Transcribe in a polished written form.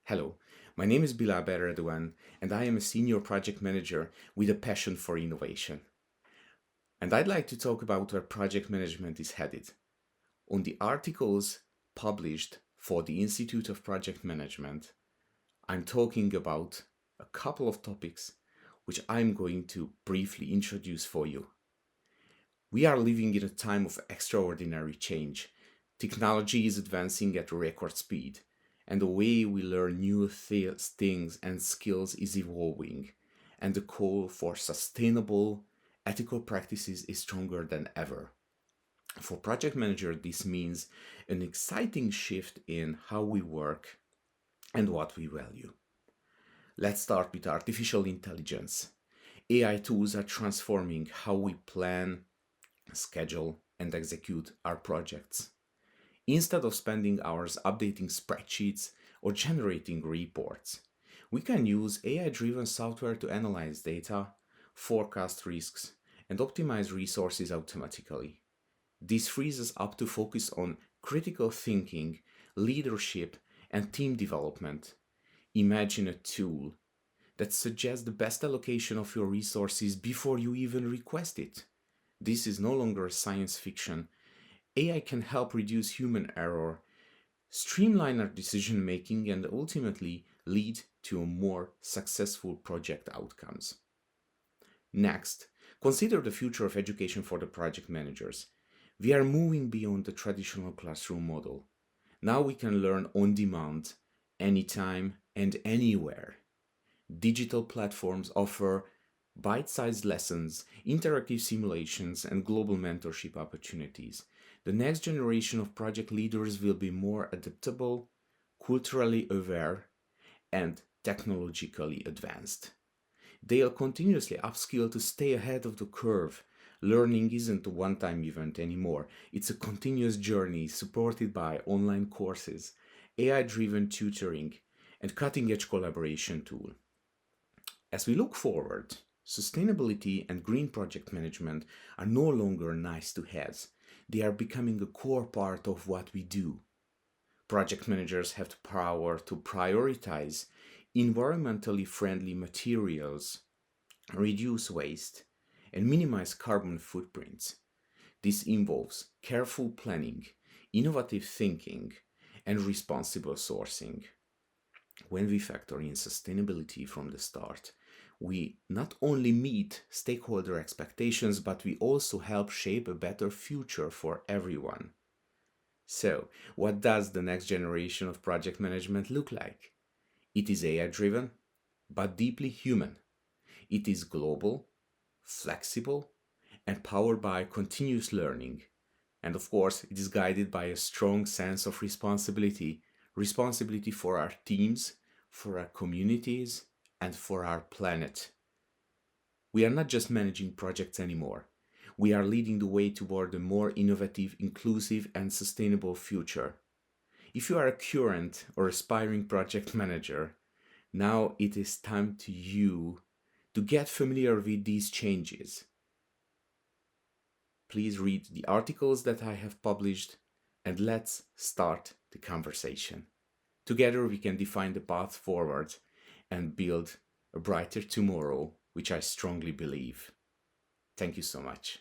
Hello, my name is Billal-Ben Redouane, and I am a senior project manager with a passion for innovation. And I'd like to talk about where project management is headed. On the articles published for the Institute of Project Management, I'm talking about a couple of topics which I'm going to briefly introduce for you. We are living in a time of extraordinary change. Technology is advancing at record speed, and the way we learn new things and skills is evolving, and the call for sustainable, ethical practices is stronger than ever. For project manager, this means an exciting shift in how we work and what we value. Let's start with artificial intelligence. AI tools are transforming how we plan, schedule, and execute our projects. Instead of spending hours updating spreadsheets or generating reports, we can use AI-driven software to analyze data, forecast risks, and optimize resources automatically. This frees us up to focus on critical thinking, leadership, and team development. Imagine a tool that suggests the best allocation of your resources before you even request it. This is no longer science fiction. AI can help reduce human error, streamline our decision making, and ultimately lead to more successful project outcomes. Next, consider the future of education for the project managers. We are moving beyond the traditional classroom model. Now we can learn on demand, anytime, and anywhere. Digital platforms offer bite-sized lessons, interactive simulations, and global mentorship opportunities. The next generation of project leaders will be more adaptable, culturally aware, and technologically advanced. They'll continuously upskill to stay ahead of the curve. Learning isn't a one-time event anymore. It's a continuous journey supported by online courses, AI-driven tutoring, and cutting-edge collaboration tools. As we look forward, sustainability and green project management are no longer nice to have. They are becoming a core part of what we do. Project managers have the power to prioritize environmentally friendly materials, reduce waste, and minimize carbon footprints. This involves careful planning, innovative thinking, and responsible sourcing. When we factor in sustainability from the start, we not only meet stakeholder expectations, but we also help shape a better future for everyone. So, what does the next generation of project management look like? It is AI driven, but deeply human. It is global, flexible, and powered by continuous learning. And of course, it is guided by a strong sense of responsibility for our teams, for our communities, and for our planet. We are not just managing projects anymore. We are leading the way toward a more innovative, inclusive, and sustainable future. If you are a current or aspiring project manager, now it is time to you to get familiar with these changes. Please read the articles that I have published and let's start the conversation. Together we can define the path forward and build a brighter tomorrow, which I strongly believe. Thank you so much.